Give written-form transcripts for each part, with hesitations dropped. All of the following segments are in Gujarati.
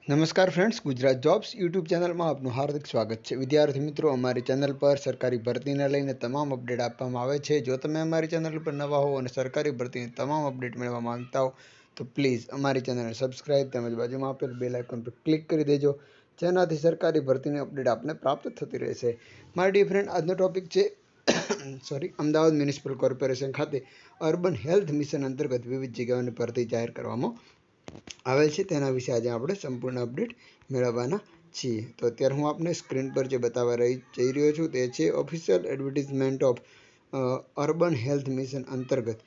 નમસ્કાર ફ્રેન્ડ્સ, ગુજરાત જોબ્સ યુટ્યુબ ચેનલમાં આપનું હાર્દિક સ્વાગત છે. વિદ્યાર્થી મિત્રો, અમારી ચેનલ પર સરકારી ભરતીને લઈને તમામ અપડેટ આપવામાં આવે છે. જો તમે અમારી ચેનલ પર નવા હો અને સરકારી ભરતીની તમામ અપડેટ મેળવવા માંગતા હો તો પ્લીઝ અમારી ચેનલને સબસ્ક્રાઇબ તેમજ બાજુમાં આપેલ બેલ આઇકોન પર ક્લિક કરી દેજો, જેનાથી સરકારી ભરતીની અપડેટ આપને પ્રાપ્ત થતી રહેશે. મારી ડિયર ફ્રેન્ડ, આજનો ટોપિક છે અમદાવાદ મ્યુનિસિપલ કોર્પોરેશન ખાતે અર્બન હેલ્થ મિશન અંતર્ગત વિવિધ જગ્યાઓની ભરતી જાહેર કરવામાં આવેલ છે. તેના વિશે આજે આપણે સંપૂર્ણ અપડેટ મેળવવાના છીએ. તો અત્યારે હું આપને સ્ક્રીન પર જે બતાવવા જઈ રહ્યો છું તે છે official advertisement of urban health mission અંતર્ગત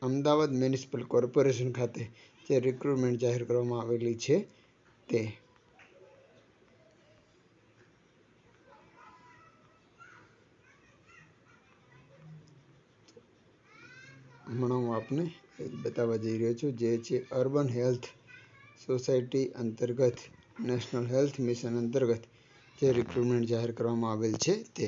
અમદાવાદ મ્યુનિસિપલ કોર્પોરેશન ખાતે જે રિક્રુટમેન્ટ જાહેર કરવામાં આવેલી છે તે. હમણાં હું આપને બતાવવા જઈ રહ્યો છું, જે છે અર્બન હેલ્થ સોસાયટી અંતર્ગત નેશનલ હેલ્થ મિશન અંતર્ગત જે રિક્રુટમેન્ટ જાહેર કરવામાં આવેલ છે તે.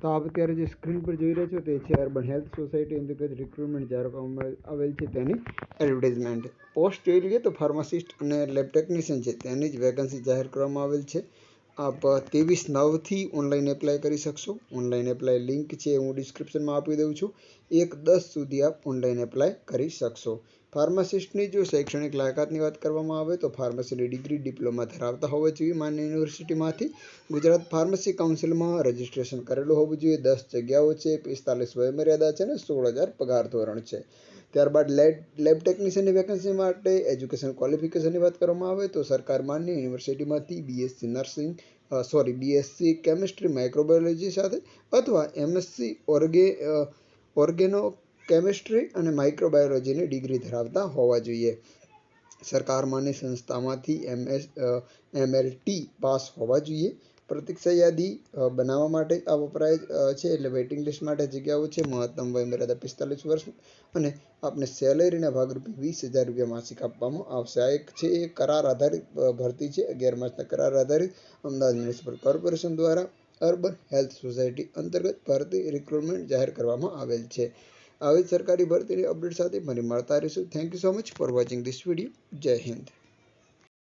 તો આપ અત્યારે જે સ્ક્રીન પર જોઈ રહ્યા છો તે છે અર્બન હેલ્થ સોસાયટી અંતર્ગત રિક્રુટમેન્ટ જાહેર કરવામાં આવેલ છે તેની એડવર્ટાઇઝમેન્ટ. પોસ્ટ જોઈ લઈએ તો ફાર્માસિસ્ટ અને લેબ ટેકનિશિયન છે તેની જ વેકન્સી જાહેર કરવામાં આવેલ છે. આપ 23/9 ઓનલાઈન એપ્લાય કરી શકશો. ઓનલાઈન એપ્લાય લિંક છે હું ડિસ્ક્રિપ્શનમાં આપી દઉં છું. 1/10 સુધી આપ ઓનલાઈન એપ્લાય કરી શકશો. ફાર્માસિસ્ટની જો શૈક્ષણિક લાયકાતની વાત કરવામાં આવે તો ફાર્મસીની ડિગ્રી ડિપ્લોમા ધરાવતા હોવા જોઈએ માન્ય યુનિવર્સિટીમાંથી. ગુજરાત ફાર્મસી કાઉન્સિલમાં રજિસ્ટ્રેશન કરેલું હોવું જોઈએ. 10 જગ્યાઓ છે, 45 વયમર્યાદા છે અને 16,000 પગાર ધોરણ છે. ત્યારબાદ લેબ ટેકનિશિયનની વેકન્સી માટે એજ્યુકેશન ક્વોલિફિકેશનની વાત કરવામાં આવે તો સરકાર માન્ય યુનિવર્સિટીમાંથી બીએસસી કેમિસ્ટ્રી માઇક્રોબાયોલોજી સાથે અથવા એમએસસી ઓર્ગેનો કેમિસ્ટ્રી અને માઇક્રોબાયોલોજીની ડિગ્રી ધરાવતા હોવા જોઈએ. સરકાર માન્ય સંસ્થામાંથી MLT પાસ હોવા જોઈએ. પ્રતીક્ષા યાદી બનાવવા માટે આ વપરાય છે, એટલે વેઇટિંગ લિસ્ટ માટે જગ્યાઓ છે. મહત્તમ વયમર્યાદા 45 વર્ષ અને આપને સેલેરીના ભાગરૂપે 20,000 રૂપિયા માસિક આપવામાં આવશે. આ એક છે એ કરાર આધારિત ભરતી છે. 11 માસના કરાર આધારિત અમદાવાદ મ્યુનિસિપલ કોર્પોરેશન દ્વારા અર્બન હેલ્થ સોસાયટી અંતર્ગત ભરતી રિક્રુટમેન્ટ જાહેર કરવામાં આવેલ છે. આવી સરકારી ભરતીની અપડેટ સાથે ફરી મળતા રહીશું. Thank you so much for watching this video. જય હિન્દ.